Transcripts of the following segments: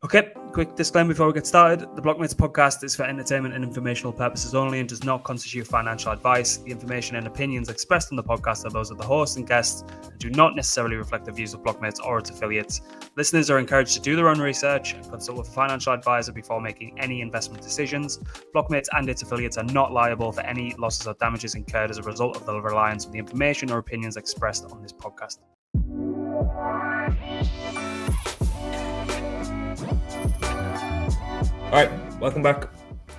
Okay, quick disclaimer before we get started. The Blockmates podcast is for entertainment and informational purposes only and does not constitute financial advice. The information and opinions expressed on the podcast are those of the host and guests and do not necessarily reflect the views of Blockmates or its affiliates. Listeners are encouraged to do their own research and consult with a financial advisor before making any investment decisions. Blockmates and its affiliates are not liable for any losses or damages incurred as a result of the reliance on the information or opinions expressed on this podcast. All right, welcome back.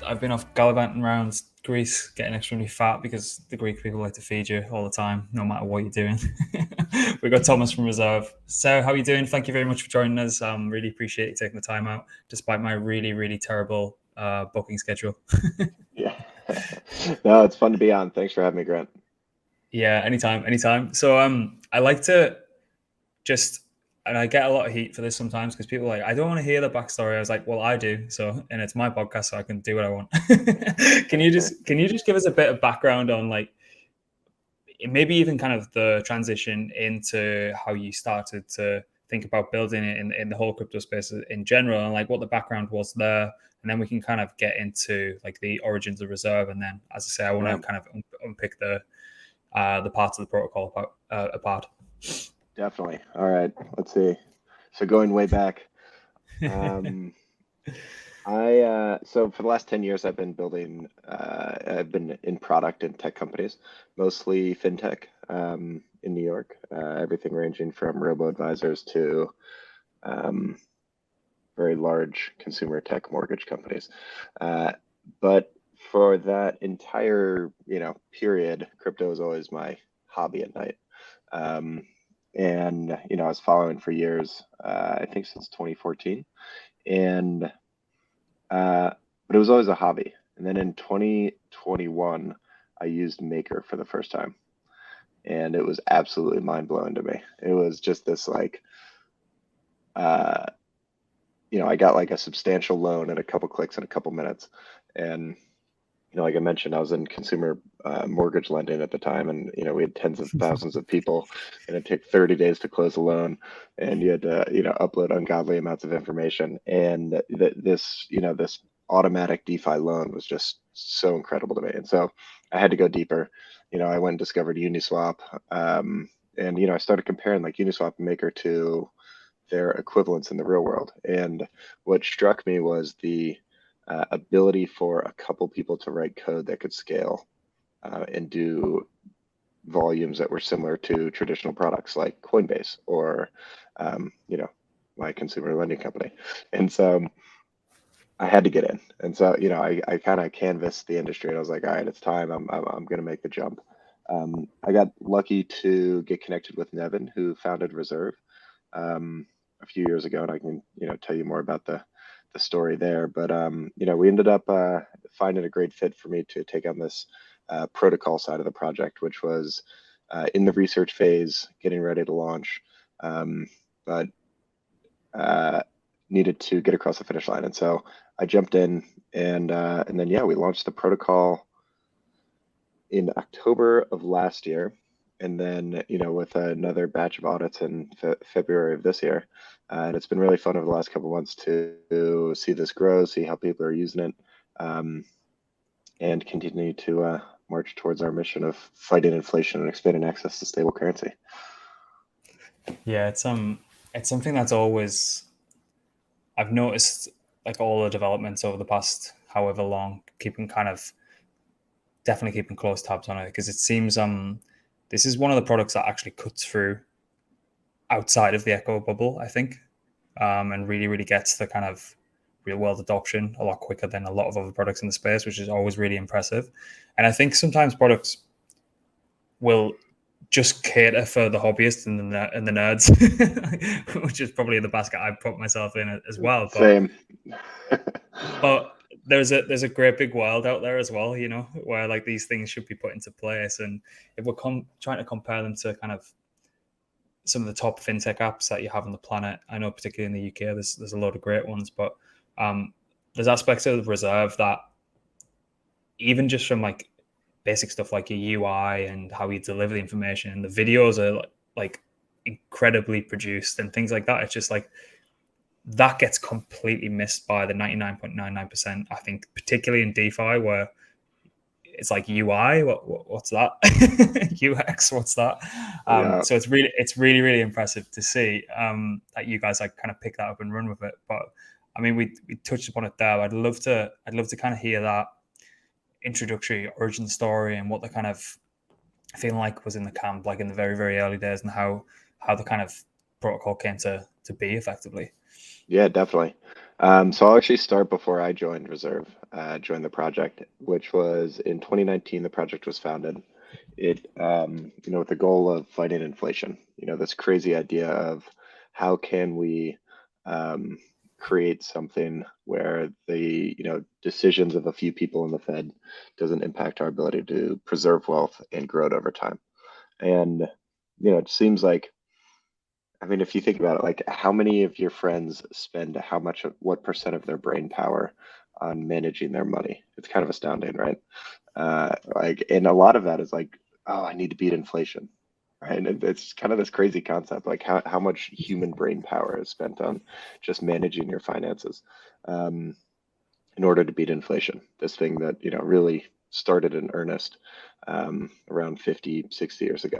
I've been off gallivanting around Greece, getting extremely fat because the Greek people like to feed you all the time, no matter what you're doing. We've got Thomas from Reserve. So how are you doing? Thank you very much for joining us. Really appreciate you taking the time out, despite my really terrible booking schedule. Yeah. No, it's fun to be on. Thanks for having me, Grant. Yeah, anytime. So I like to just... And I get a lot of heat for this sometimes because people are like, I don't want to hear the backstory. I was like, well, I do. So, and it's my podcast, so I can do what I want. Can you just give us a bit of background on like maybe even kind of the transition into how you started to think about building it in the whole crypto space in general, and like what the background was there, and then we can kind of get into like the origins of Reserve, and then, as I say, I want to kind of unpick the parts of the protocol apart. Definitely. All right. Let's see. So going way back, so for the last 10 years, I've been building, I've been in product and tech companies, mostly fintech in New York, everything ranging from robo-advisors to very large consumer tech mortgage companies. But for that entire, period, crypto was always my hobby at night. And, I was following for years, I think since 2014. And, but it was always a hobby. And then in 2021, I used Maker for the first time. And it was absolutely mind blowing to me. It was just this like, I got like a substantial loan in a couple clicks in a couple minutes. And, like I mentioned, I was in consumer mortgage lending at the time, and we had tens of thousands of people, and it'd take 30 days to close a loan, and you had to upload ungodly amounts of information. And this automatic DeFi loan was just so incredible to me, and so I had to go deeper. I went and discovered Uniswap, and I started comparing like Uniswap and Maker to their equivalents in the real world. And what struck me was the ability for a couple people to write code that could scale and do volumes that were similar to traditional products like Coinbase or, my consumer lending company. And so I had to get in. And so, I kind of canvassed the industry, and I was like, all right, it's time. I'm going to make the jump. I got lucky to get connected with Nevin, who founded Reserve a few years ago, and I can, tell you more about the story there. But we ended up finding a great fit for me to take on this protocol side of the project, which was in the research phase, getting ready to launch, but needed to get across the finish line. And so I jumped in, and then we launched the protocol in October of last year. And then, with another batch of audits in February of this year. And it's been really fun over the last couple of months to see this grow, see how people are using it, and continue to march towards our mission of fighting inflation and expanding access to stable currency. Yeah, it's something that's always, I've noticed like all the developments over the past however long, definitely keeping close tabs on it, because it seems this is one of the products that actually cuts through outside of the echo bubble, I think, and really gets the kind of real world adoption a lot quicker than a lot of other products in the space, which is always really impressive. And I think sometimes products will just cater for the hobbyists and the nerds, which is probably the basket I've put myself in as well. But, Same. But there's a great big world out there as well, where like these things should be put into place. And if we're trying to compare them to kind of some of the top fintech apps that you have on the planet, I know particularly in the UK, there's a lot of great ones, but there's aspects of Reserve that even just from like basic stuff like your UI and how you deliver the information, and the videos are like incredibly produced and things like that. It's just like that gets completely missed by the 99.99%. I think, particularly in DeFi, where it's like UI, what's that? UX, what's that? Yeah. So it's really impressive to see that you guys like kind of pick that up and run with it. But I mean, we touched upon it there. I'd love to kind of hear that introductory origin story and what the kind of feeling like was in the camp, like in the very early days, and how the kind of protocol came to be effectively. Yeah, definitely. So I'll actually start before I joined Reserve, joined the project, which was in 2019. The project was founded. It, with the goal of fighting inflation. This crazy idea of how can we create something where the decisions of a few people in the Fed doesn't impact our ability to preserve wealth and grow it over time. And it seems like, I mean, if you think about it, like how many of your friends spend what percent of their brain power on managing their money? It's kind of astounding, right? And a lot of that is like, oh, I need to beat inflation, right? And it's kind of this crazy concept, like how much human brain power is spent on just managing your finances in order to beat inflation. This thing that, really started in earnest around 50, 60 years ago.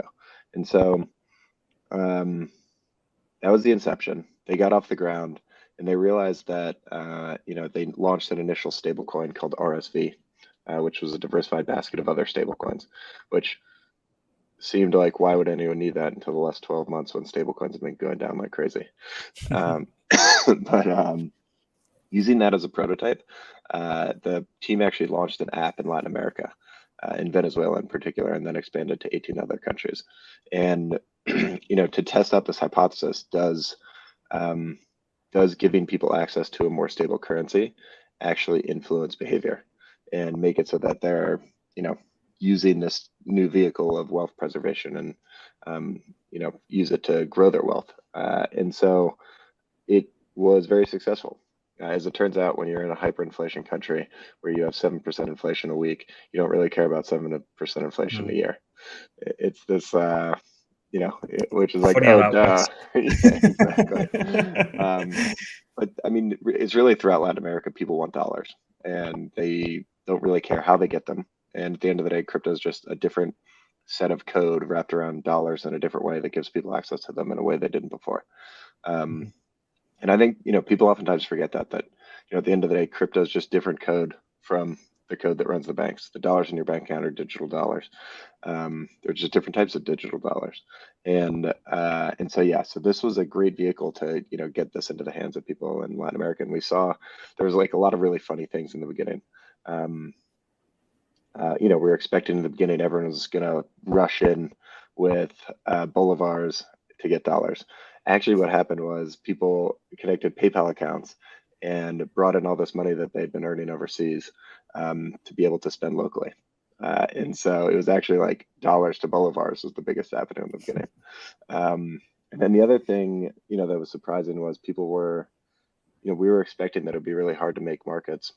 And so, that was the inception. They got off the ground and they realized that, they launched an initial stablecoin called RSV, which was a diversified basket of other stablecoins, which seemed like, why would anyone need that until the last 12 months when stablecoins have been going down like crazy? But using that as a prototype, the team actually launched an app in Latin America, in Venezuela in particular, and then expanded to 18 other countries. And to test out this hypothesis, does giving people access to a more stable currency actually influence behavior and make it so that they're using this new vehicle of wealth preservation and use it to grow their wealth. And so it was very successful. As it turns out, when you're in a hyperinflation country where you have 7% inflation a week, you don't really care about 7% inflation a year. It's this, which is like, Funny oh, how that duh. works. Yeah, exactly. But I mean, it's really throughout Latin America, people want dollars and they don't really care how they get them. And at the end of the day, crypto is just a different set of code wrapped around dollars in a different way that gives people access to them in a way they didn't before. And I think, people oftentimes forget that at the end of the day, crypto is just different code from the code that runs the banks. The dollars in your bank account are digital dollars. They're just different types of digital dollars. And so, yeah, so this was a great vehicle to, get this into the hands of people in Latin America. And we saw there was like a lot of really funny things in the beginning. We were expecting in the beginning, everyone was going to rush in with bolivars to get dollars. Actually, what happened was people connected PayPal accounts and brought in all this money that they'd been earning overseas to be able to spend locally. And so it was actually like dollars to bolivars was the biggest avenue in the beginning. And then the other thing, that was surprising was people were, we were expecting that it'd be really hard to make markets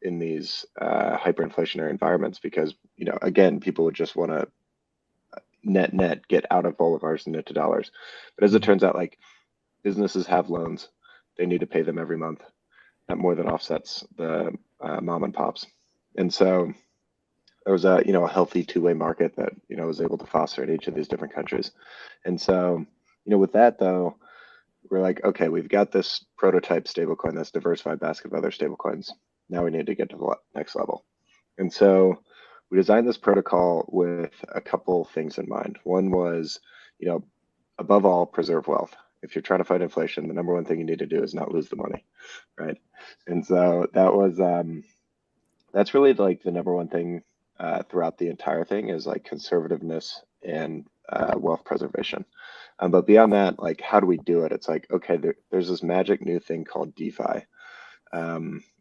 in these hyperinflationary environments because, again, people would just want to net get out of bolivars and into dollars. But as it turns out, like businesses have loans, they need to pay them every month. That more than offsets the mom and pops. And so there was a healthy two-way market that was able to foster in each of these different countries. And so with that though, we're like, okay, we've got this prototype stablecoin, this diversified basket of other stablecoins. Now we need to get to the next level. And so we designed this protocol with a couple things in mind. One was, above all, preserve wealth. If you're trying to fight inflation, the number one thing you need to do is not lose the money, right? And so that was, that's really like the number one thing throughout the entire thing is like conservativeness and wealth preservation. But beyond that, like, how do we do it? It's like, okay, there's this magic new thing called DeFi,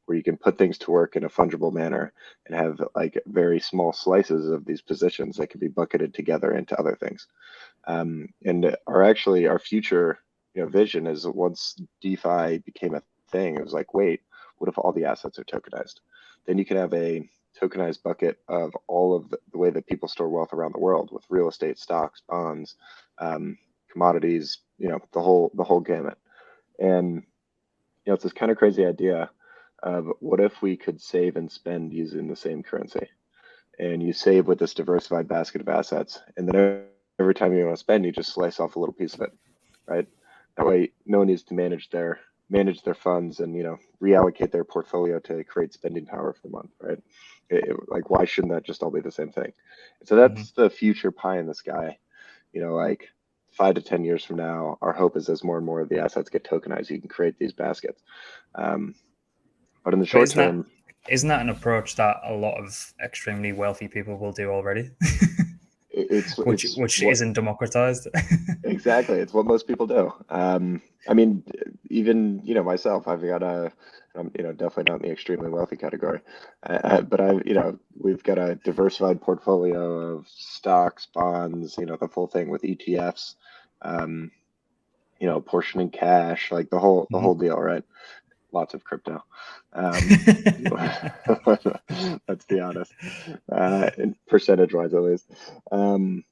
where you can put things to work in a fungible manner and have like very small slices of these positions that can be bucketed together into other things. And our future, vision is that once DeFi became a thing, it was like, wait, what if all the assets are tokenized? Then you can have a tokenized bucket of all of the way that people store wealth around the world with real estate, stocks, bonds, commodities, the whole gamut. And it's this kind of crazy idea of what if we could save and spend using the same currency, and you save with this diversified basket of assets, and then every time you want to spend, you just slice off a little piece of it, right? That way, no one needs to manage their funds and reallocate their portfolio to create spending power for the month, right? Like, why shouldn't that just all be the same thing? And so that's the future pie in the sky. Like 5 to 10 years from now, our hope is as more and more of the assets get tokenized, you can create these baskets. But in the short term, isn't that an approach that a lot of extremely wealthy people will do already? which isn't democratized. Exactly, it's what most people do. I mean, even myself, I'm definitely not in the extremely wealthy category, but we've got a diversified portfolio of stocks, bonds, the full thing with ETFs, portion in cash, like the whole deal, right? Lots of crypto. Let's be honest, percentage-wise at least. And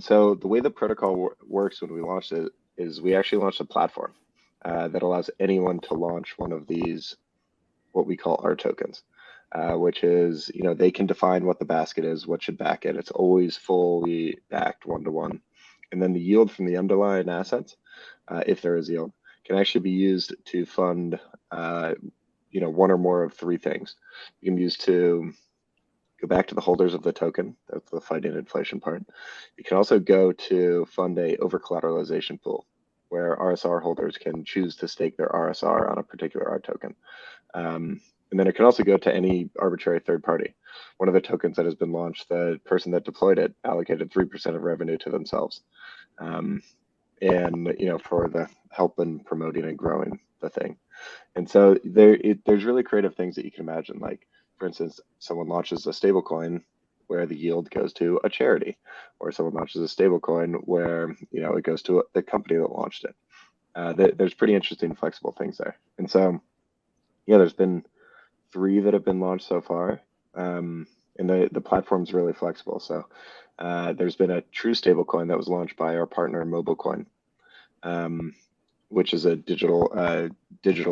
so the way the protocol works when we launched it is we actually launched a platform that allows anyone to launch one of these, what we call RTokens, which is, they can define what the basket is, what should back it. It's always fully backed 1-to-1. And then the yield from the underlying assets, if there is yield, can actually be used to fund, one or more of three things. You can use to go back to the holders of the token. That's the fighting inflation part. You can also go to fund a over-collateralization pool, where RSR holders can choose to stake their RSR on a particular R token. And then it can also go to any arbitrary third party. One of the tokens that has been launched, the person that deployed it allocated 3% of revenue to themselves. And for the help in promoting and growing the thing. And so there's really creative things that you can imagine. Like, for instance, someone launches a stablecoin where the yield goes to a charity, or someone launches a stablecoin where it goes to the company that launched it. There's pretty interesting, flexible things there. And so, there's been 3 that have been launched so far, and the platform's really flexible. So there's been a true stablecoin that was launched by our partner MobileCoin, which is a digital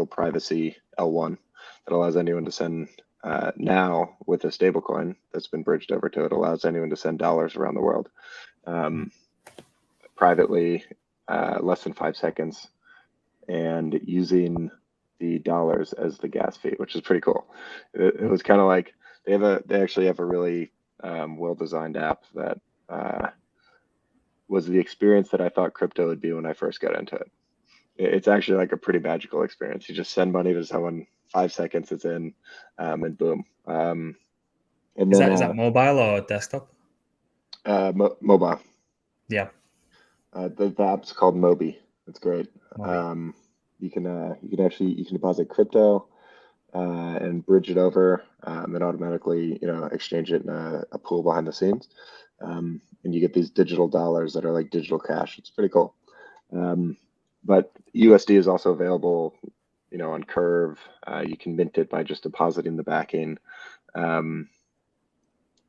privacy L1 that allows anyone to send. Now with a stablecoin that's been bridged over to it, allows anyone to send dollars around the world privately, less than 5 seconds, and using the dollars as the gas fee, which is pretty cool. It was kind of like they actually have a really well-designed app that was the experience that I thought crypto would be when I first got into it. It's actually like a pretty magical experience. You just send money to someone, 5 seconds it's in, and boom. And is that mobile or desktop? Mobile. Yeah. The app's called Mobi. It's great. You can deposit crypto and bridge it over, and automatically exchange it in a pool behind the scenes, and you get these digital dollars that are like digital cash. It's pretty cool. But USD is also available, on Curve. You can mint it by just depositing the backing, and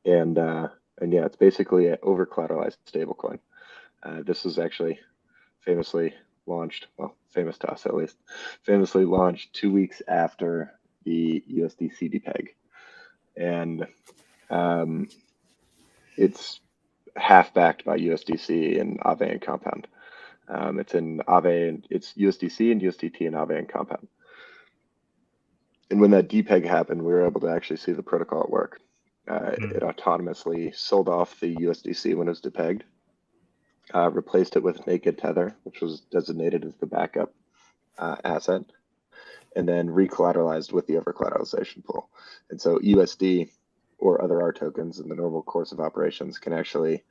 yeah, it's basically an over-collateralized stablecoin. This was actually famously launched, well, famous to us at least, famously launched 2 weeks after the USDC depeg, and it's half backed by USDC and Aave and Compound. It's in Aave, and it's USDC and USDT and Aave and Compound. And when that depeg happened, we were able to actually see the protocol at work. It autonomously sold off the USDC when it was depegged, replaced it with naked tether, which was designated as the backup asset, and then recollateralized with the over-collateralization pool. And so USD or other R tokens in the normal course of operations can actually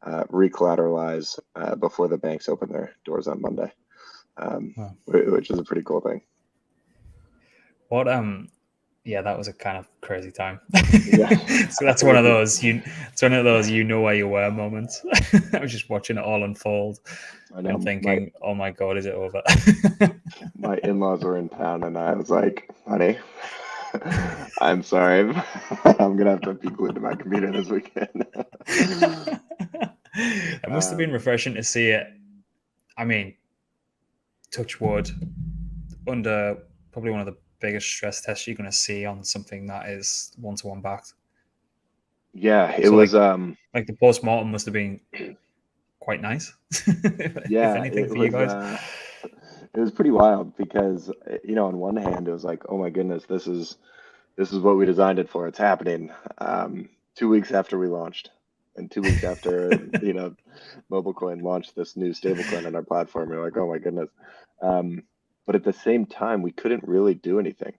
recollateralize before the banks open their doors on Monday, which is a pretty cool thing. Yeah, that was a kind of crazy time. Yeah. So that's one of those you know where you were moments. I was just watching it all unfold and thinking, oh my God, is it over? My in-laws were in town and I was like, honey, I'm sorry. I'm going to have to be glued to my computer this weekend. It must have been refreshing to see it. I mean, touch wood, under probably one of the biggest stress tests you're going to see on something that is one-to-one backed. Yeah, it So was like the post-mortem must have been quite nice, if yeah, anything, for you guys. it was pretty wild because on one hand it was like, oh my goodness, this is what we designed it for. It's happening. 2 weeks after we launched, and 2 weeks after MobileCoin launched this new stablecoin on our platform, we're like, oh my goodness. But at the same time, we couldn't really do anything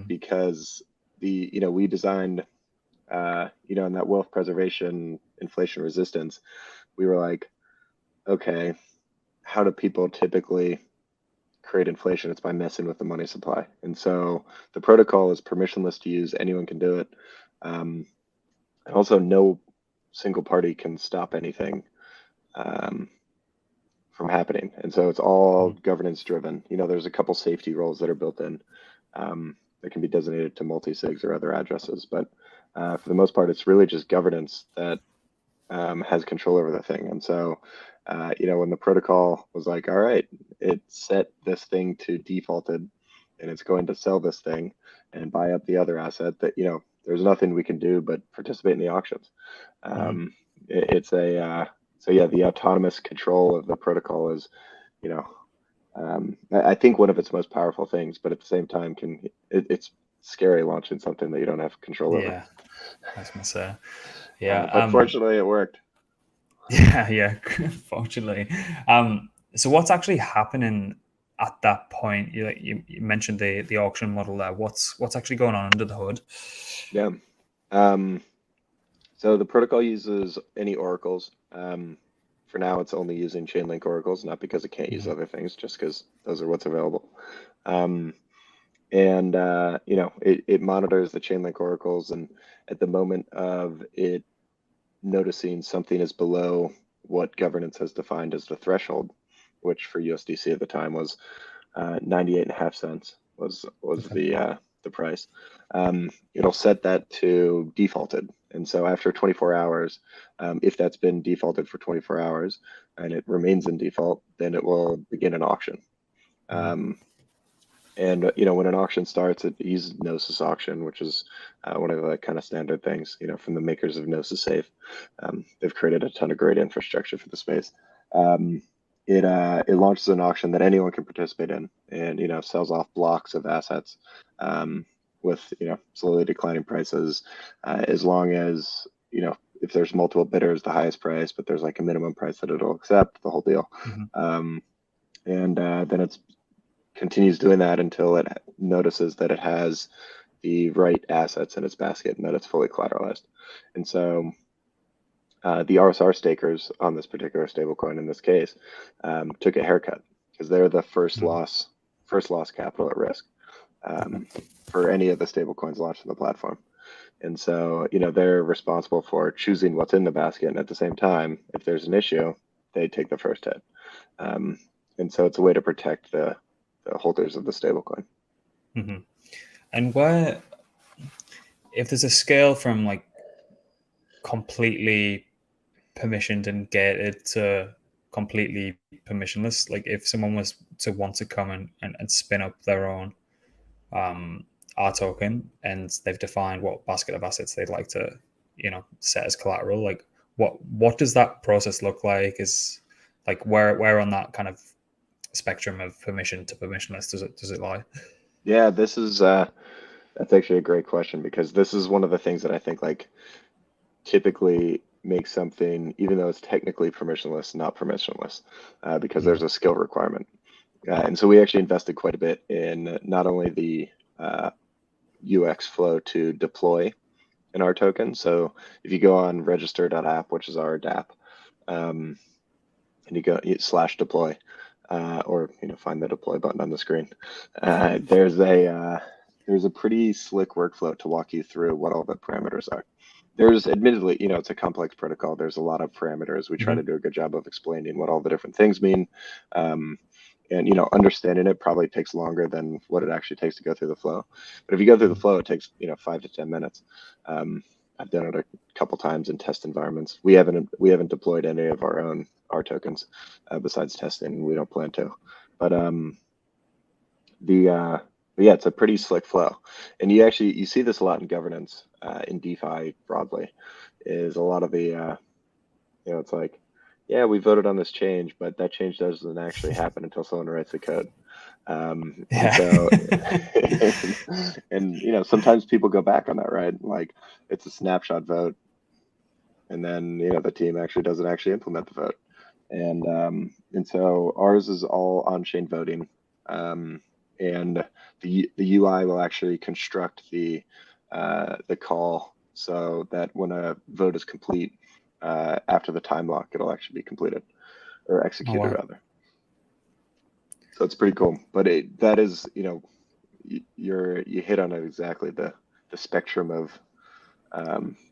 because we designed in that wealth preservation, inflation resistance. We were like, okay, how do people typically create inflation? It's by messing with the money supply. And so the protocol is permissionless to use. Anyone can do it. And also, no single party can stop anything from happening. And so it's all governance driven. There's a couple safety roles that are built in that can be designated to multi-sigs or other addresses. But for the most part, it's really just governance that has control over the thing. And so, when the protocol was like, all right, it set this thing to defaulted and it's going to sell this thing and buy up the other asset, that, there's nothing we can do but participate in the auctions. So yeah, the autonomous control of the protocol is, I think one of its most powerful things, but at the same time it's scary launching something that you don't have control over. Yeah, I was gonna say. Yeah, but fortunately it worked. Yeah, fortunately. So what's actually happening at that point? You mentioned the auction model there. What's actually going on under the hood? Yeah. So the protocol uses any oracles. For now, it's only using Chainlink oracles, not because it can't use other things, just because those are what's available. It monitors the Chainlink oracles, and at the moment of it noticing something is below what governance has defined as the threshold, which for USDC at the time was 98.5 cents was the price. It'll set that to defaulted. And so after 24 hours, if that's been defaulted for 24 hours and it remains in default, then it will begin an auction. When an auction starts, it uses Gnosis auction, which is one of the kind of standard things, from the makers of Gnosis Safe. They've created a ton of great infrastructure for the space. It launches an auction that anyone can participate in, and sells off blocks of assets with slowly declining prices, as long as if there's multiple bidders, the highest price, but there's like a minimum price that it'll accept, the whole deal. Then it's continues doing that until it notices that it has the right assets in its basket and that it's fully collateralized. And so the RSR stakers on this particular stablecoin in this case took a haircut because they're the first loss capital at risk for any of the stablecoins launched on the platform. And so, they're responsible for choosing what's in the basket. And at the same time, if there's an issue, they take the first hit. And so it's a way to protect the holders of the stablecoin. And if there's a scale from like completely permissioned and gated to completely permissionless, like if someone was to want to come and spin up their own RToken and they've defined what basket of assets they'd like to set as collateral, like what does that process look like? Is like where on that kind of spectrum of permission to permissionless does it lie? Yeah, this is that's actually a great question, because this is one of the things that I think like typically makes something, even though it's technically permissionless, not permissionless, because there's a skill requirement. And so we actually invested quite a bit in not only the UX flow to deploy an RToken. So if you go on register.app, which is our DApp, and you go /deploy, or find the deploy button on the screen, there's a pretty slick workflow to walk you through what all the parameters are. There's admittedly, it's a complex protocol. There's a lot of parameters. We try to do a good job of explaining what all the different things mean. And understanding it probably takes longer than what it actually takes to go through the flow. But if you go through the flow, it takes 5 to 10 minutes. I've done it a couple times in test environments. We haven't deployed any of our own RTokens besides testing, and we don't plan to. But yeah, it's a pretty slick flow, and you see this a lot in governance, in DeFi broadly, is a lot of the it's like, yeah, we voted on this change, but that change doesn't actually happen until someone writes the code. And so, and sometimes people go back on that, right? Like it's a snapshot vote, and then the team actually doesn't actually implement the vote, and so ours is all on-chain voting, and the UI will actually construct the call so that when a vote is complete, after the time lock, it'll actually be completed or executed rather. So it's pretty cool, but that is, you hit on it exactly. The spectrum of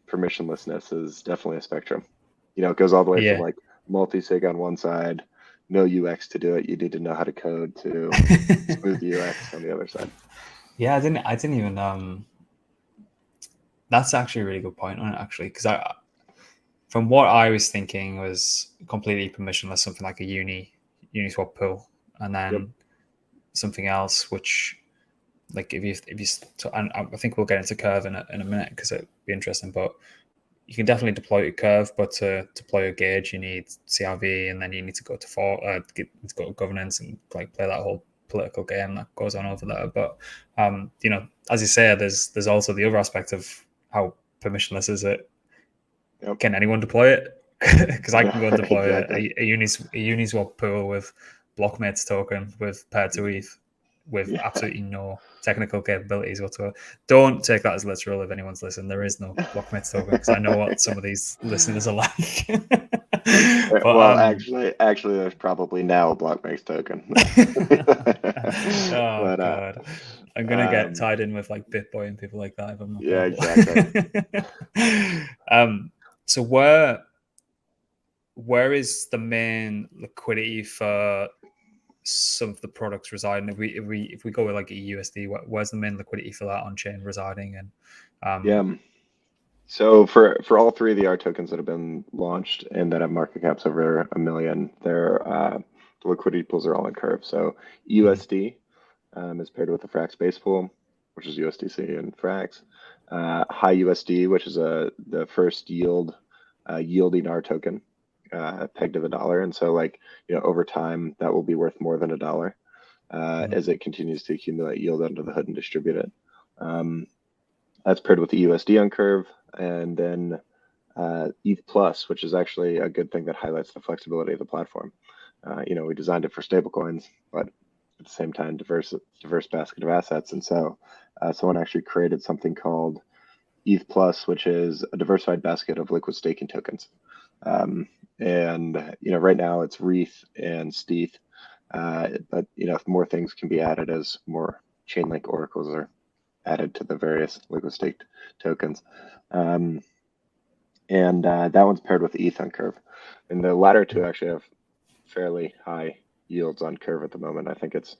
permissionlessness is definitely a spectrum. It goes all the way from like multi-sig on one side, no UX to do it. You need to know how to code to smooth UX on the other side. Yeah, I didn't even. That's actually a really good point on it, actually, because from what I was thinking was completely permissionless, something like a Uniswap pool, and then something else which, like if you and I think we'll get into Curve in a minute because it'd be interesting, but you can definitely deploy a Curve, but to deploy a Gauge you need CRV, and then you need to go to go to governance and like play that whole political game that goes on over there. But as you say, there's also the other aspect of how permissionless is it. Can anyone deploy it? Because I can go and deploy a Uniswap pool with Blockmates token with paired to ETH with absolutely no technical capabilities whatsoever. Don't take that as literal if anyone's listening. There is no Blockmates token because I know what some of these listeners are like. But, well, actually, there's probably now a Blockmates token. Oh God. I'm gonna get tied in with like BitBoy and people like that if I'm not exactly. So where is the main liquidity for some of the products residing? If we go with like a USD, where's the main liquidity for that on chain residing? And so for all three of the RTokens that have been launched and that have market caps over $1 million, the liquidity pools are all in Curve. So USD is paired with the Frax base pool, which is USDC and Frax. High USD, which is the first yielding R token, pegged to the dollar, and so over time that will be worth more than $1 as it continues to accumulate yield under the hood and distribute it. That's paired with the USD on Curve, and then ETH Plus, which is actually a good thing that highlights the flexibility of the platform. We designed it for stablecoins, but at the same time, diverse basket of assets, and so someone actually created something called ETH Plus, which is a diversified basket of liquid staking tokens. And right now it's Wreath and Steth, but more things can be added as more Chainlink oracles are added to the various liquid staked tokens. And that one's paired with ETH on Curve, and the latter two actually have fairly high yields on Curve at the moment. I think it's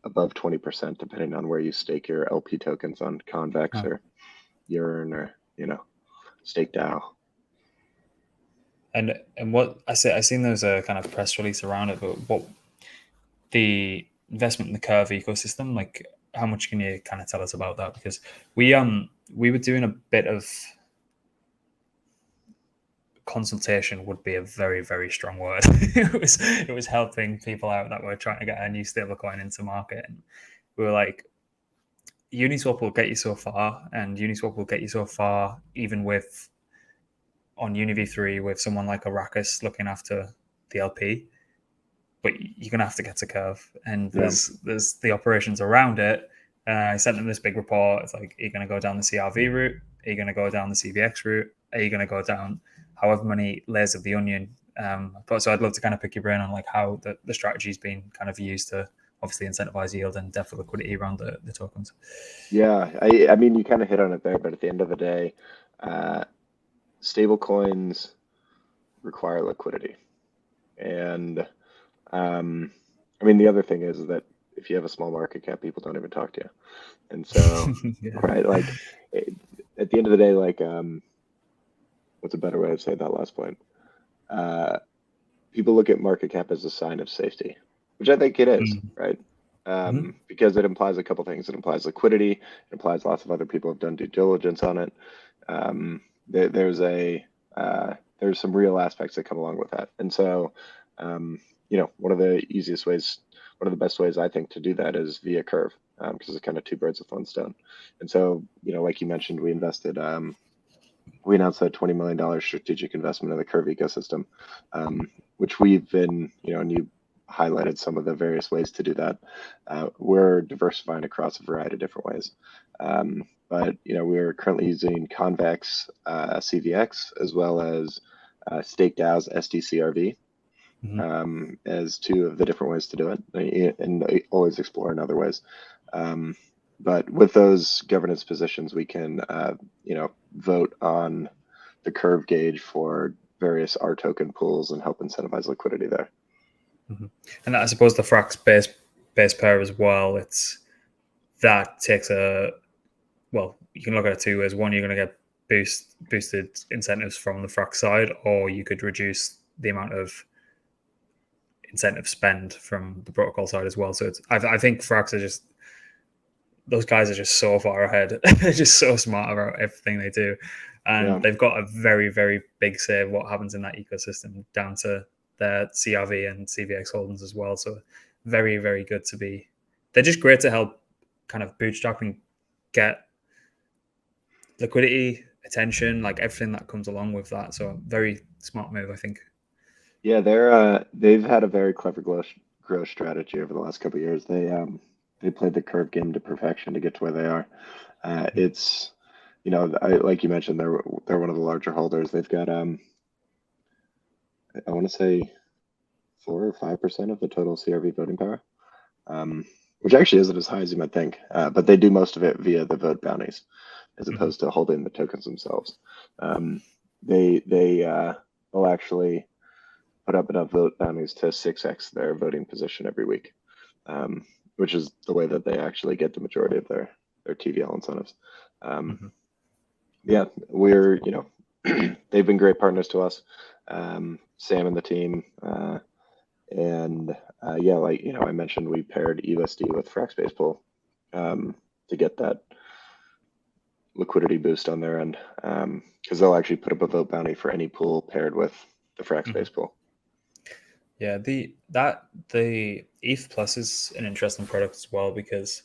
above 20%, depending on where you stake your LP tokens on Convex or Yearn or Stake DAO. And what I seen there's a kind of press release around it, but what the investment in the Curve ecosystem, like how much can you kind of tell us about that? Because we were doing a bit of consultation, would be a very, very strong word. it was helping people out that were trying to get a new stablecoin into market, and we were like, Uniswap will get you so far, and Uniswap will get you so far even with on UniV3 with someone like Arrakis looking after the LP, but you're gonna have to get to Curve, and there's the operations around it. I sent them this big report. It's like, are you gonna go down the CRV route? Are you gonna go down the CVX route? Are you gonna go down however many layers of the onion? So I'd love to kind of pick your brain on like how the strategy's been kind of used to obviously incentivize yield and depth of liquidity around the tokens. Yeah, I mean, you kind of hit on it there, but at the end of the day, stable coins require liquidity. And I mean, the other thing is that if you have a small market cap, people don't even talk to you. And so, right, like at the end of the day, like, what's a better way to say that last point? People look at market cap as a sign of safety. which I think it is, Mm. right? Mhm. Because it implies a couple things. It implies liquidity. It implies lots of other people have done due diligence on it. There's there's some real aspects that come along with that. And so, one of the easiest ways, one of the best ways I think to do that is via Curve, because it's kind of two birds with one stone. And so, like you mentioned, we announced a $20 million strategic investment in the Curve ecosystem, which we've been, and you highlighted some of the various ways to do that. We're diversifying across a variety of different ways. But we're currently using Convex CVX as well as Stake DAO's SDCRV as two of the different ways to do it, and always exploring other ways. But with those governance positions, we can, vote on the Curve gauge for various R token pools and help incentivize liquidity there. And I suppose the Frax base pair as well. That takes you can look at it two ways. One, you're going to get boosted incentives from the Frax side, or you could reduce the amount of incentive spend from the protocol side as well. So I think Frax are just, those guys are just so far ahead. They're just so smart about everything they do. And they've got a very, very big say of what happens in that ecosystem down to their CRV and CVX holdings as well. So very, very good to be. They're just great to help kind of bootstrap and get liquidity, attention, like everything that comes along with that. So very smart move, I think. Yeah, they've had a very clever growth strategy over the last couple of years. They played the Curve game to perfection to get to where they are. It's like you mentioned, they're one of the larger holders. They've got I want to say 4 or 5% of the total CRV voting power, which actually isn't as high as you might think. But they do most of it via the vote bounties, as opposed to holding the tokens themselves. They will actually put up enough vote bounties to 6x their voting position every week, which is the way that they actually get the majority of their TVL incentives. Yeah, we're, they've been great partners to us, Sam and the team. I mentioned, we paired USD with Fraxbase Pool to get that liquidity boost on their end, because they'll actually put up a vote bounty for any pool paired with the Fraxbase pool. Yeah, the ETH Plus is an interesting product as well, because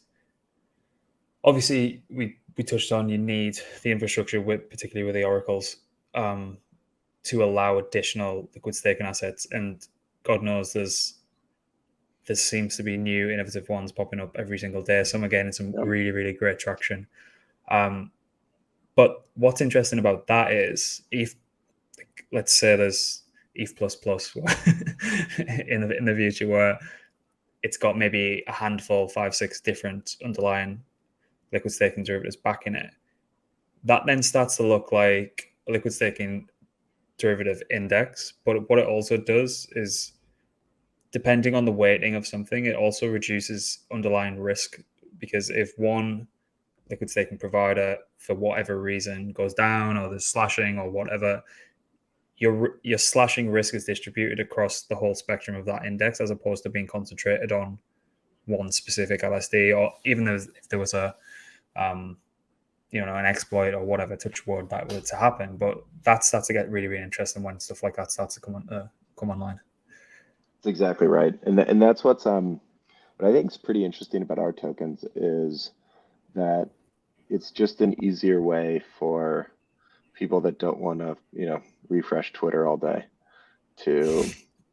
obviously we touched on, you need the infrastructure particularly with the oracles to allow additional liquid staking assets, and God knows there seems to be new innovative ones popping up every single day. Some are getting some really, really great traction. But what's interesting about that is, if let's say there's ETH plus in the future, where it's got maybe a handful, 5-6 different underlying liquid staking derivatives backing it, that then starts to look like a liquid staking derivative index. But what it also does is, depending on the weighting of something, it also reduces underlying risk, because if one liquid staking provider, for whatever reason, goes down, or there's slashing or whatever, your slashing risk is distributed across the whole spectrum of that index, as opposed to being concentrated on one specific LSD, or even if there was an exploit or whatever, touch wood, that were to happen. But that starts to get really, really interesting when stuff like that starts to come online. That's exactly right, and that's what I think is pretty interesting about RTokens is that it's just an easier way for people that don't want to, refresh Twitter all day to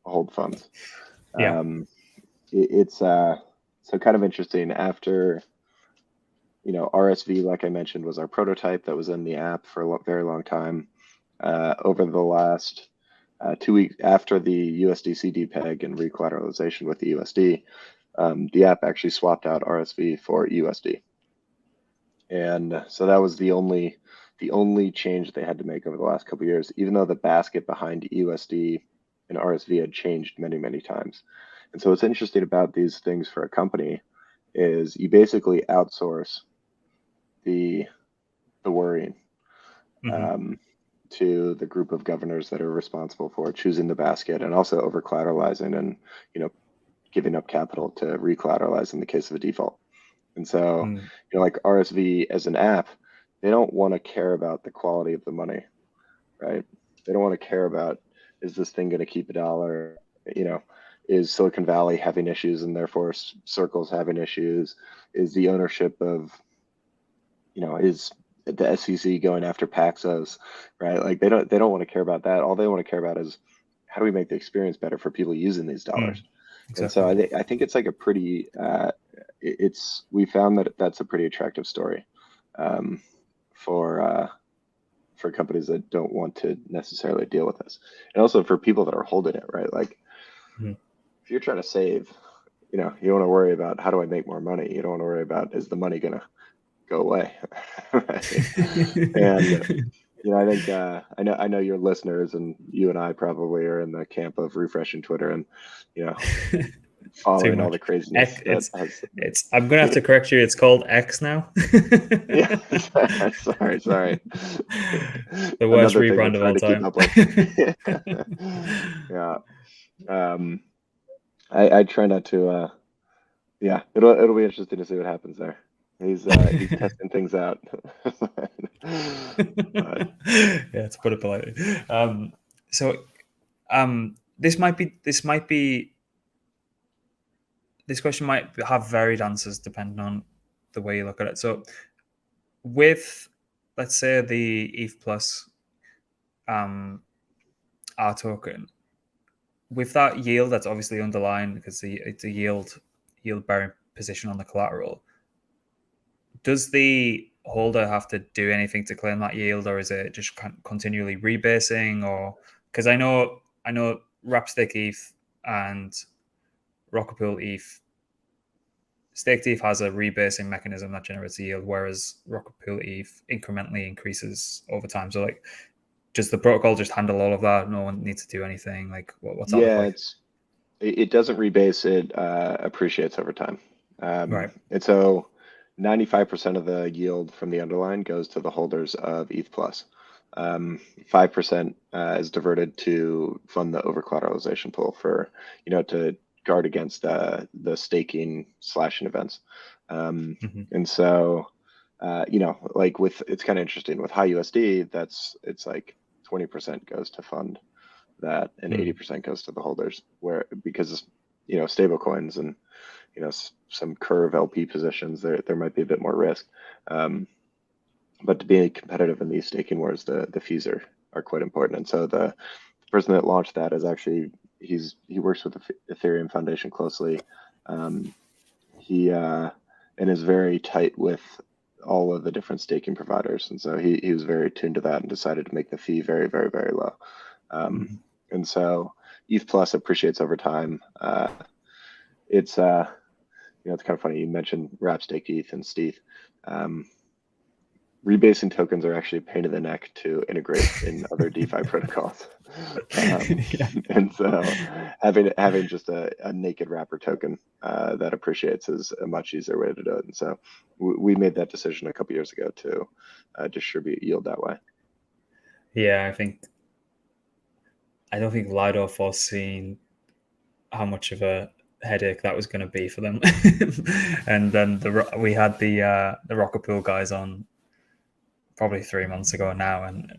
hold funds. Yeah. It's so kind of interesting. After, RSV, like I mentioned, was our prototype that was in the app for a very long time. Over the last 2 weeks after the USDC depeg and recollateralization with the USD, the app actually swapped out RSV for USD. And so that was the only change they had to make over the last couple of years, even though the basket behind USD and RSV had changed many, many times. And so what's interesting about these things for a company is you basically outsource the worrying to the group of governors that are responsible for choosing the basket and also over collateralizing and giving up capital to recollateralize in the case of a default. And so, like RSV as an app, they don't want to care about the quality of the money, right? They don't want to care about, is this thing going to keep $1? Is Silicon Valley having issues and therefore Circle's having issues? Is the ownership of, is the SEC going after Paxos, right? Like they don't want to care about that. All they want to care about is, how do we make the experience better for people using these dollars? Exactly. And so I think it's like a pretty, we found that that's a pretty attractive story for companies that don't want to necessarily deal with this, and also for people that are holding it, right? Like if you're trying to save, you don't want to worry about, how do I make more money? You don't want to worry about, is the money gonna go away? And I think I know your listeners and you and I probably are in the camp of refreshing Twitter and following all the craziness. I'm gonna have to correct you. It's called X now. Yeah, sorry. The worst rebrand of all time. Yeah. I try not to. Yeah, it'll be interesting to see what happens there. He's testing things out. Yeah, to put it politely. This question might have varied answers depending on the way you look at it. So with, let's say, the ETH Plus R token, with that yield that's obviously underlying because it's a yield bearing position on the collateral, does the holder have to do anything to claim that yield, or is it just continually rebasing? Or because I know Wrapstake ETH and Rockerpool ETH, staked ETH has a rebasing mechanism that generates a yield, whereas Rockerpool ETH incrementally increases over time. So like, does the protocol just handle all of that? No one needs to do anything. Like, what's that look like? It doesn't rebase. It appreciates over time. Right. And so 95% of the yield from the underlying goes to the holders of ETH Plus. 5% is diverted to fund the over collateralization pool for, to guard against the staking slashing events. And so, like it's kind of interesting with high USD, it's like 20% goes to fund that and 80% goes to the holders, because stable coins and some curve LP positions, there might be a bit more risk, but to be competitive in these staking wars, the fees are quite important. And so the person that launched that is actually, he works with the Ethereum Foundation closely. He and is very tight with all of the different staking providers, and so he was very tuned to that and decided to make the fee very, very, very low. And so ETH Plus appreciates over time. It's kind of funny you mentioned Wrapstake ETH and Steve. Rebasing tokens are actually a pain in the neck to integrate in other DeFi protocols. And so having just a naked wrapper token that appreciates is a much easier way to do it. And so we made that decision a couple years ago to distribute yield that way. Yeah, I don't think Lido foreseen how much of a headache that was going to be for them. And then we had the Rockerpool guys on probably 3 months ago now, and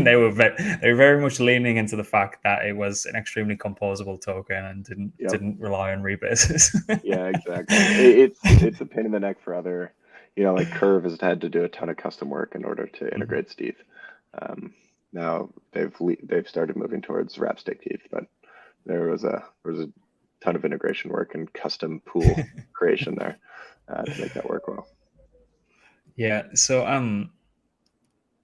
they were very much leaning into the fact that it was an extremely composable token and didn't rely on rebases. Yeah, exactly. It's a pain in the neck for other, like Curve has had to do a ton of custom work in order to integrate Steve. Now they've started moving towards Wrapstake ETH, but there was a ton of integration work and custom pool creation there to make that work well. Yeah.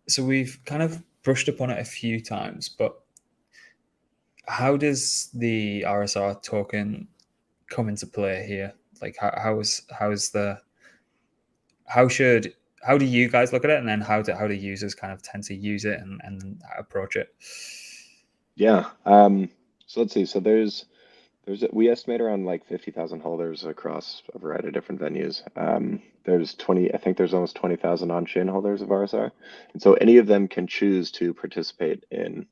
So we've kind of brushed upon it a few times, but how does the RSR token come into play here? Like how do you guys look at it, and then how do users kind of tend to use it and approach it? Yeah. So let's see. So we estimate around like 50,000 holders across a variety of different venues. I think there's almost 20,000 on-chain holders of RSR. And so any of them can choose to participate in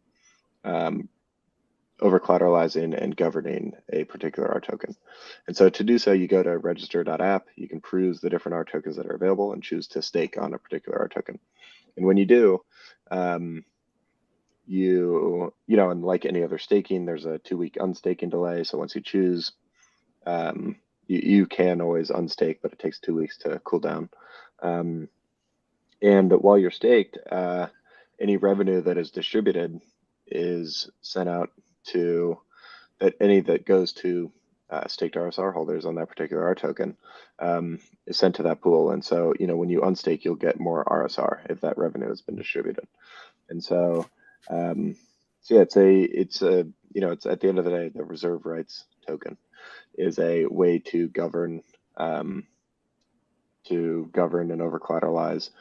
over collateralizing and governing a particular R token. And so to do so, you go to register.app, you can peruse the different R tokens that are available and choose to stake on a particular R token. And when you do, you know, and like any other staking, there's a 2-week unstaking delay. So once you choose, you can always unstake, but it takes 2 weeks to cool down. And while you're staked, any revenue that is distributed is sent out to that goes to staked RSR holders on that particular R token is sent to that pool. And so, you know, when you unstake, you'll get more RSR if that revenue has been distributed. And so, so yeah, it's you know, it's at the end of the day, the reserve rights token is a way to govern and over collateralize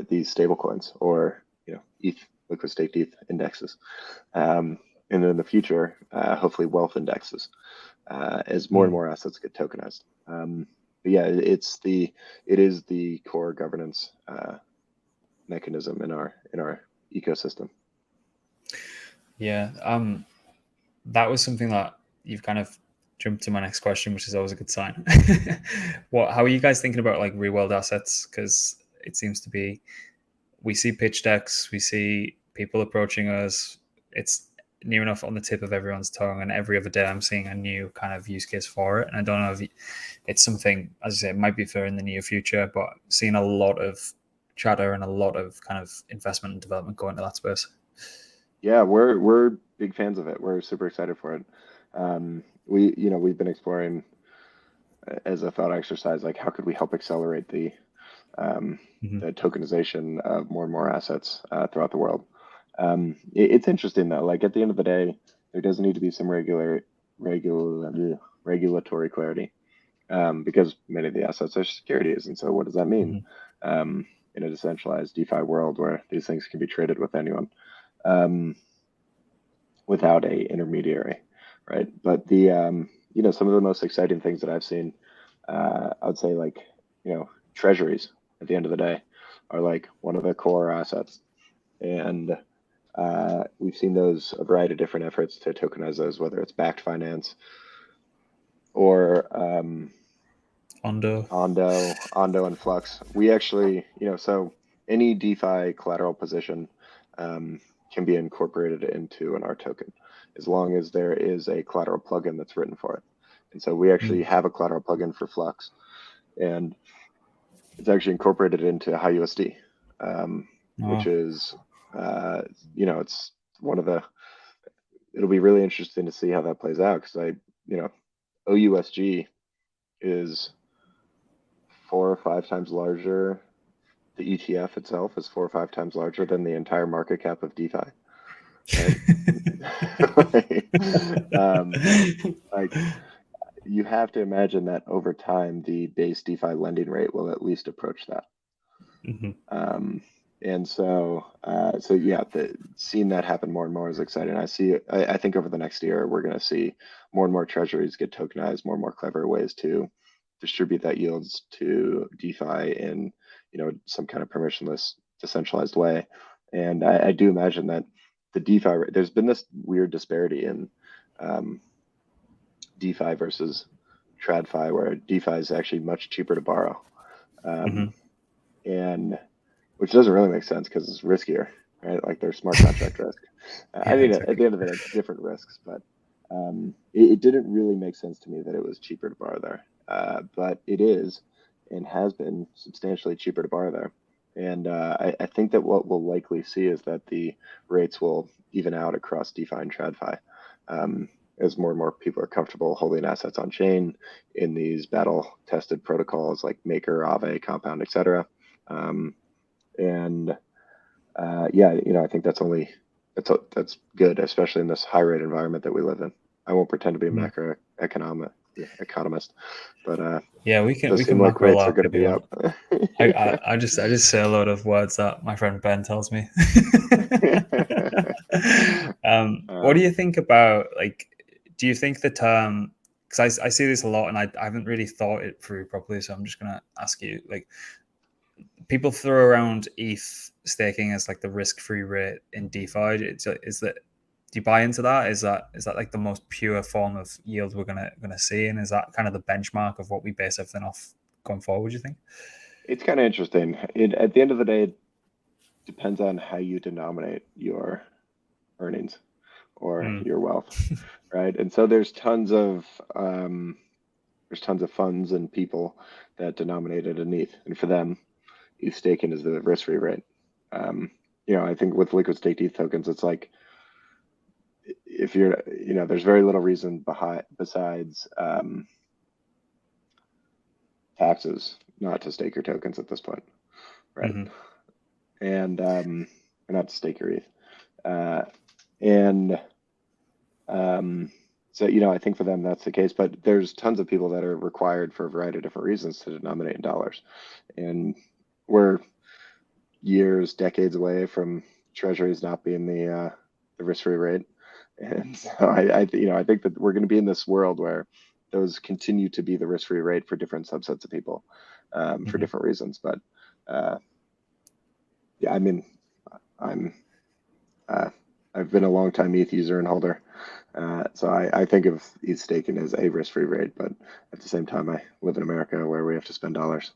these stablecoins, or, you know, ETH, liquid staked ETH indexes. And in the future, hopefully wealth indexes, as more and more assets get tokenized. But yeah, it is the core governance mechanism in our ecosystem. Yeah, that was something that you've kind of jumped to my next question, which is always a good sign. How are you guys thinking about like real world assets? Because it seems to be, we see pitch decks, we see people approaching us. It's near enough on the tip of everyone's tongue, and every other day I'm seeing a new kind of use case for it. And I don't know if it's something, as I say, it might be for in the near future, but seeing a lot of chatter and a lot of kind of investment and development going into that space. Yeah, we're big fans of it. We're super excited for it. We've been exploring as a thought exercise, like how could we help accelerate the tokenization of more and more assets throughout the world. It's interesting though. Like at the end of the day, there does need to be some regulatory clarity because many of the assets are securities. And so, what does that mean in a decentralized DeFi world where these things can be traded with anyone? Without a intermediary, right? But the some of the most exciting things that I've seen, I would say, like, you know, treasuries at the end of the day are like one of the core assets, and we've seen those, a variety of different efforts to tokenize those, whether it's backed finance or Ondo and Flux. We actually, so any DeFi collateral position can be incorporated into an R token as long as there is a collateral plugin that's written for it. And so we actually have a collateral plugin for Flux, and it's actually incorporated into HiUSD, which is, it's one of the, it'll be really interesting to see how that plays out, because OUSG is 4 or 5 times larger. The ETF itself is 4 or 5 times larger than the entire market cap of DeFi. Right? You have to imagine that over time, the base DeFi lending rate will at least approach that. And so, seeing that happen more and more is exciting. I think over the next year, we're going to see more and more treasuries get tokenized, more and more clever ways to distribute that yields to DeFi in, some kind of permissionless, decentralized way. And I do imagine that the DeFi, there's been this weird disparity in DeFi versus TradFi, where DeFi is actually much cheaper to borrow. And which doesn't really make sense because it's riskier, right? Like there's smart contract risk. Exactly. At the end of it, it's different risks, but it didn't really make sense to me that it was cheaper to borrow there. But it is, and has been substantially cheaper to borrow there. And I think that what we'll likely see is that the rates will even out across DeFi and TradFi as more and more people are comfortable holding assets on chain in these battle-tested protocols like Maker, Aave, Compound, etc. I think that's good, especially in this high rate environment that we live in. I won't pretend to be a economist, but we can like rates are going to be up. I just say a lot of words that my friend Ben tells me. What do you think about, like, do you think the term, because I see this a lot and I haven't really thought it through properly, so I'm just going to ask you, like, people throw around ETH staking as like the risk-free rate in DeFi. Is that do you buy into that? Is that like the most pure form of yield we're gonna see, and is that kind of the benchmark of what we base everything off going forward? Do you think? It's kind of interesting. At the end of the day, it depends on how you denominate your earnings or your wealth, right? And so there's tons of funds and people that denominate it in ETH, and for them, ETH staking is the risk-free rate. I think with liquid staked ETH tokens, it's like if you're, there's very little reason besides taxes not to stake your tokens at this point, right? And or not to stake your ETH. So, I think for them that's the case, but there's tons of people that are required for a variety of different reasons to denominate in dollars. And we're years, decades away from treasuries not being the risk-free rate. And so I think that we're going to be in this world where those continue to be the risk-free rate for different subsets of people for different reasons. But yeah, I mean, I've been a long time ETH user and holder. So I think of ETH staking as a risk-free rate, but at the same time, I live in America where we have to spend dollars.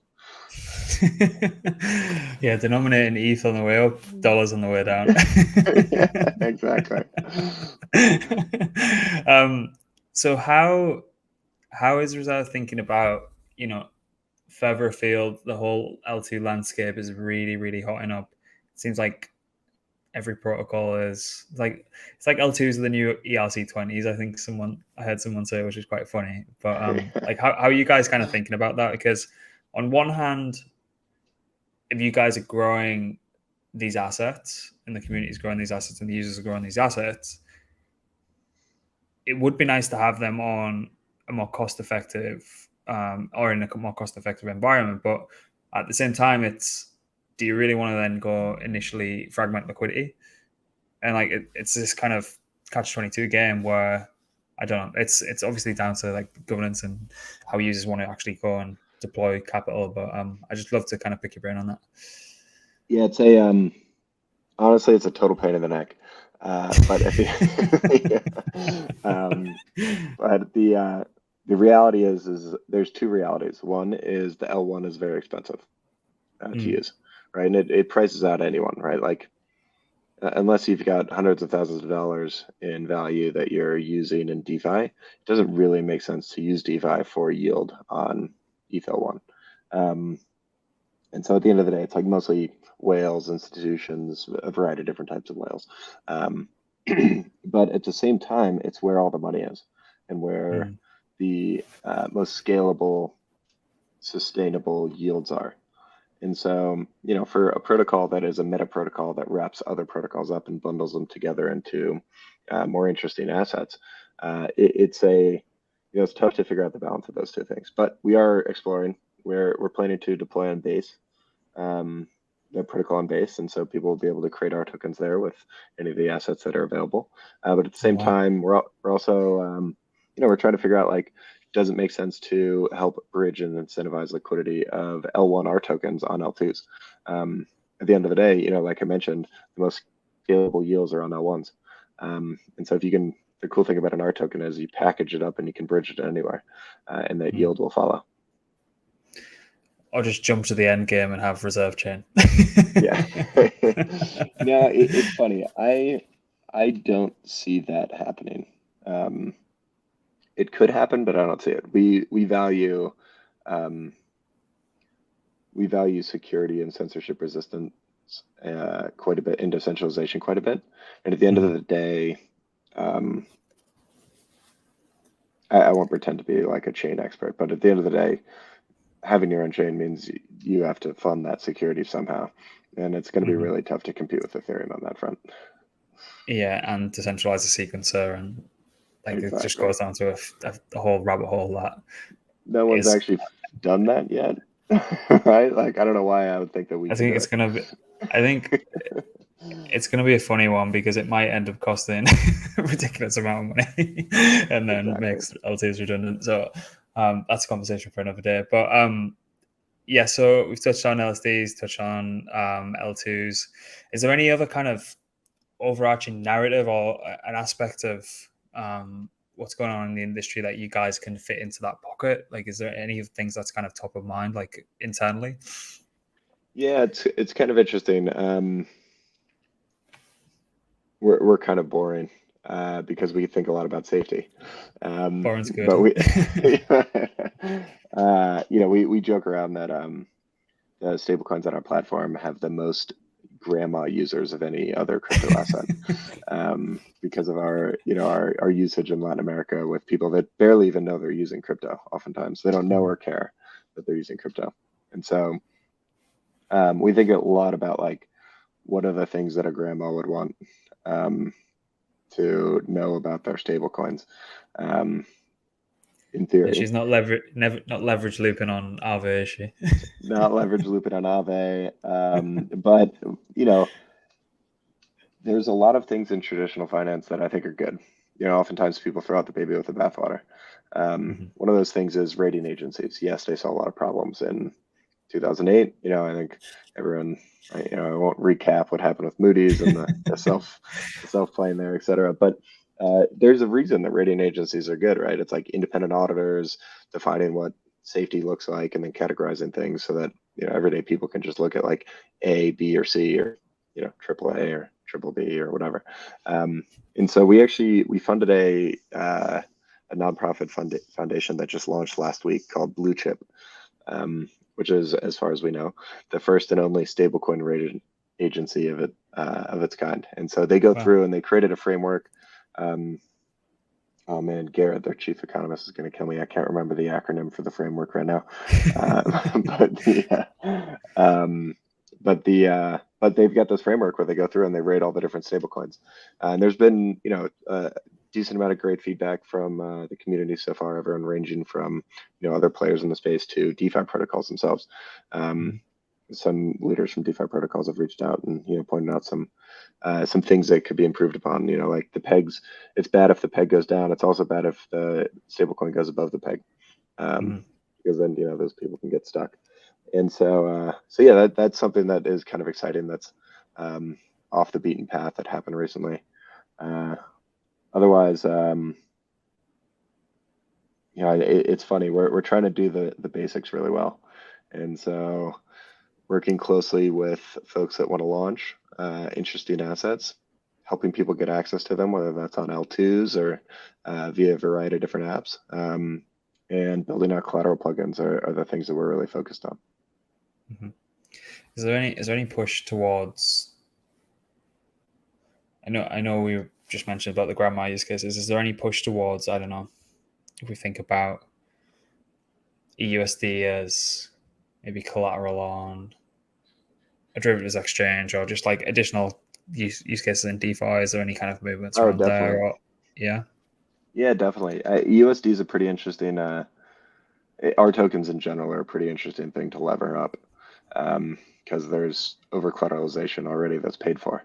Yeah, denominating ETH on the way up, dollars on the way down. Yeah, exactly. So how is Reserve thinking about, further afield? The whole L2 landscape is really, really hotting up. It seems like every protocol is like, it's like L2s are the new ERC20s. I heard someone say, which is quite funny. But like, how are you guys kind of thinking about that? Because on one hand, if you guys are growing these assets and the community is growing these assets and the users are growing these assets, it would be nice to have them on a more cost-effective or in a more cost-effective environment. But at the same time, do you really want to then go initially fragment liquidity? And like it's this kind of catch-22 game where I don't know. It's obviously down to like governance and how users want to actually go and deploy capital. But I just love to kind of pick your brain on that. Yeah, it's honestly, it's a total pain in the neck. But but the reality is there's two realities. One is the L1 is very expensive to use, right? And it prices out anyone, right? Like unless you've got hundreds of thousands of dollars in value that you're using in DeFi, it doesn't really make sense to use DeFi for yield on ETH L1. And so at the end of the day, it's like mostly whales, institutions, a variety of different types of whales. But at the same time, it's where all the money is and where the most scalable, sustainable yields are. And so, for a protocol that is a meta protocol that wraps other protocols up and bundles them together into more interesting assets, it's tough to figure out the balance of those two things. But we are exploring. We're planning to deploy on Base, the protocol on Base, and so people will be able to create RTokens there with any of the assets that are available. But at the same time, we're also we're trying to figure out, like, does it make sense to help bridge and incentivize liquidity of L1 RTokens on L2s? At the end of the day, like I mentioned, the most scalable yields are on L1s. And so if you can, the cool thing about an RToken is you package it up and you can bridge it anywhere, and that yield will follow. Or just jump to the end game and have reserve chain. Yeah. No, it's funny. I don't see that happening. It could happen, but I don't see it. We value security and censorship resistance quite a bit, and decentralization quite a bit. And at the end of the day, I won't pretend to be like a chain expert, but at the end of the day, having your own chain means you have to fund that security somehow, and it's going to be really tough to compete with Ethereum on that front. Yeah, and decentralize the sequencer, and like Exactly. it just goes down to a whole rabbit hole that no one's actually done that yet. Right? Like, I don't know why I would think that we. I think it's gonna be a funny one because it might end up costing a ridiculous amount of money and then makes LTs redundant. So that's a conversation for another day. But yeah, so we've touched on LSDs, touched on L2s. Is there any other kind of overarching narrative or an aspect of what's going on in the industry that you guys can fit into that pocket? Like, is there any of things that's kind of top of mind, like internally? Yeah, it's kind of interesting. We're kind of boring because we think a lot about safety. Boring's good. But we, we joke around that the stablecoins on our platform have the most grandma users of any other crypto asset because of our usage in Latin America with people that barely even know they're using crypto. Oftentimes they don't know or care that they're using crypto, and so we think a lot about like what are the things that a grandma would want to know about their stable coins. In theory, she's not leverage looping on Aave, is she? Not leverage looping on Aave, but there's a lot of things in traditional finance that I think are good. Oftentimes people throw out the baby with the bathwater. One of those things is rating agencies. Yes, they saw a lot of problems in 2008. I think everyone, I won't recap what happened with Moody's and the self-playing there, et cetera. But there's a reason that rating agencies are good, right? It's like independent auditors defining what safety looks like and then categorizing things so that, everyday people can just look at like A, B, or C, or, triple A or triple B or whatever. And so we funded a nonprofit foundation that just launched last week called Blue Chip, which is, as far as we know, the first and only stablecoin rated agency of its kind. And so they go through and they created a framework. Oh man, Garrett, their chief economist, is going to kill me. I can't remember the acronym for the framework right now. But they've got this framework where they go through and they rate all the different stablecoins. And there's been, a decent amount of great feedback from the community so far, everyone ranging from, other players in the space to DeFi protocols themselves. Some leaders from DeFi protocols have reached out and, pointed out some things that could be improved upon, like the pegs. It's bad if the peg goes down. It's also bad if the stablecoin goes above the peg, because then, those people can get stuck. And so yeah, that's something that is kind of exciting. That's off the beaten path that happened recently. Otherwise, it's funny. We're trying to do the basics really well, and so working closely with folks that want to launch interesting assets, helping people get access to them, whether that's on L2s or via a variety of different apps, and building out collateral plugins are the things that we're really focused on. Is there any push towards? I know we just mentioned about the grandma use cases. Is there any push towards, I don't know, if we think about EUSD as maybe collateral on a derivatives exchange, or just like additional use cases in DeFi? Is there any kind of movements around there? Or, yeah, definitely. USD is a pretty interesting. RTokens in general are a pretty interesting thing to lever up because there's over collateralization already that's paid for,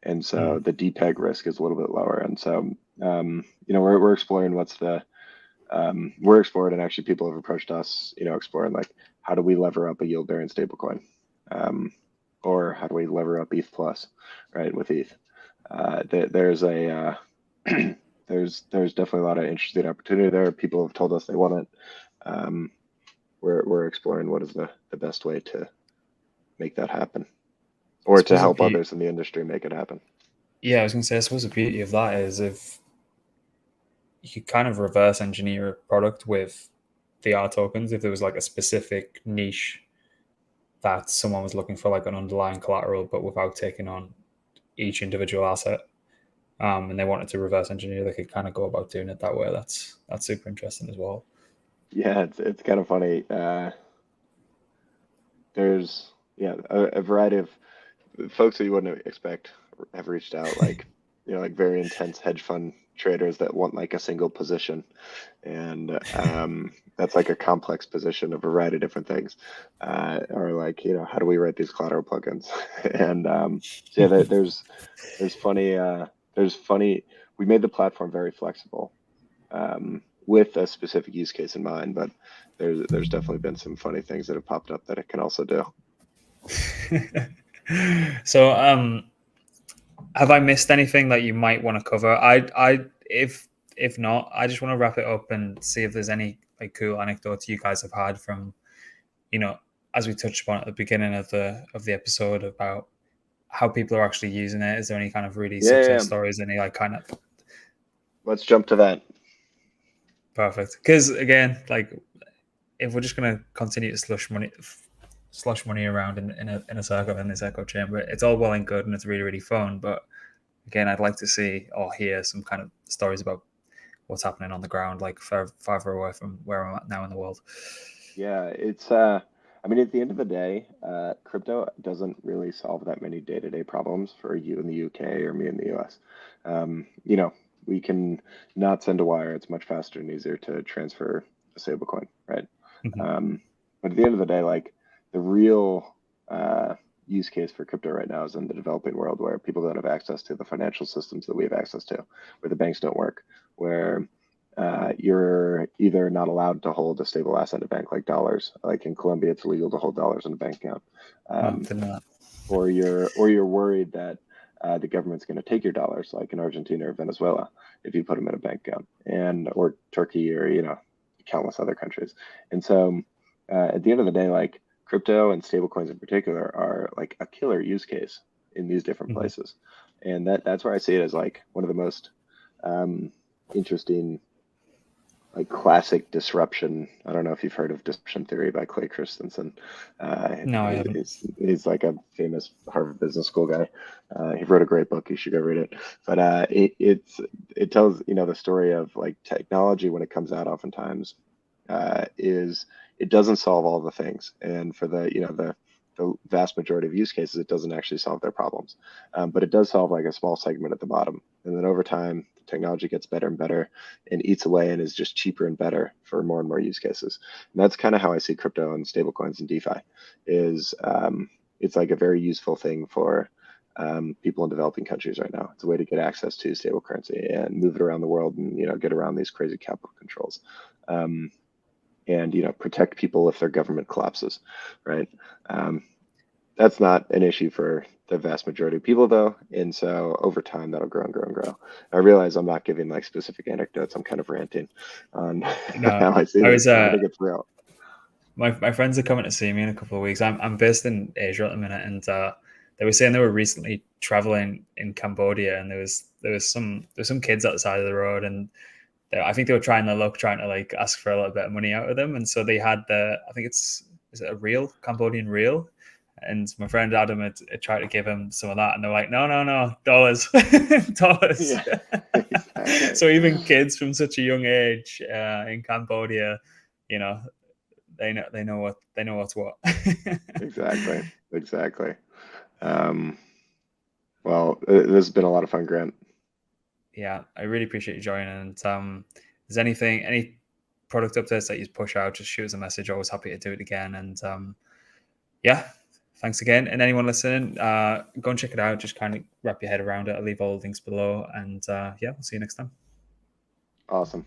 and so the depeg risk is a little bit lower. And so we're exploring we're exploring, and actually people have approached us, exploring like how do we lever up a yield bearing stablecoin, or how do we lever up ETH plus, right, with ETH. There's definitely a lot of interesting opportunity there. People have told us they want it. We're exploring what is the best way to make that happen, or to help others in the industry make it happen. Yeah, I was going to say, I suppose the beauty of that is if you could kind of reverse engineer a product with the RTokens, if there was like a specific niche that someone was looking for, like an underlying collateral, but without taking on each individual asset, and they wanted to reverse engineer, they could kind of go about doing it that way. That's super interesting as well. Yeah, it's kind of funny. There's a variety of folks that you wouldn't expect have reached out, like like very intense hedge fund traders that want like a single position, and that's like a complex position of a variety of different things, or like how do we write these collateral plugins? And so yeah, there's funny. We made the platform very flexible, with a specific use case in mind, but there's definitely been some funny things that have popped up that it can also do. So have I missed anything that you might want to cover? If not, I just want to wrap it up and see if there's any like cool anecdotes you guys have had from, as we touched upon at the beginning of the episode about how people are actually using it. Is there any kind of really success stories? Any like kind of? Let's jump to that. Perfect. Because again, like if we're just gonna continue to slush money around in a circle in this echo chamber, it's all well and good and it's really, really fun. But again, I'd like to see or hear some kind of stories about what's happening on the ground, like farther away from where I'm at now in the world. Yeah, it's I mean, at the end of the day, crypto doesn't really solve that many day-to-day problems for you in the UK or me in the US. We can not send a wire. It's much faster and easier to transfer a stablecoin, right? Mm-hmm. But at the end of the day, like the real use case for crypto right now is in the developing world, where people don't have access to the financial systems that we have access to, where the banks don't work, where you're either not allowed to hold a stable asset in a bank like dollars. Like in Colombia, it's illegal to hold dollars in a bank account. Or you're worried that the government's going to take your dollars, like in Argentina or Venezuela, if you put them in a bank account, or Turkey, or countless other countries. And so at the end of the day, like crypto and stablecoins in particular are like a killer use case in these different Mm-hmm. places. And that's where I see it as like one of the most interesting, like classic disruption. I don't know if you've heard of disruption theory by Clay Christensen. No, I haven't. He's like a famous Harvard Business School guy. He wrote a great book. You should go read it. But it tells the story of like technology when it comes out. Oftentimes, is it doesn't solve all the things, and for the vast majority of use cases, it doesn't actually solve their problems. But it does solve like a small segment at the bottom, and then over time, technology gets better and better and eats away and is just cheaper and better for more and more use cases. And that's kind of how I see crypto and stablecoins and DeFi is it's like a very useful thing for people in developing countries right now. It's a way to get access to stable currency and move it around the world and get around these crazy capital controls. And protect people if their government collapses, right? That's not an issue for the vast majority of people, though, and so over time that'll grow and grow and grow. I realize I'm not giving like specific anecdotes. I'm kind of ranting on how I see this. I think it's real. My friends are coming to see me in a couple of weeks. I'm based in Asia at the minute, and they were saying they were recently traveling in Cambodia, and there was some kids outside of the road, and I think they were trying to like ask for a little bit of money out of them, and so they had I think is it a real Cambodian real, and my friend Adam had tried to give him some of that, and they were like, no, dollars, dollars. Yeah, exactly. So even kids from such a young age in Cambodia, they know what's what. Exactly. Well, this has been a lot of fun, Grant. Yeah, I really appreciate you joining. And there's any product updates that you push out, just shoot us a message. Always happy to do it again. And yeah, thanks again. And anyone listening, go and check it out. Just kind of wrap your head around it. I'll leave all the links below. And yeah, we'll see you next time. Awesome.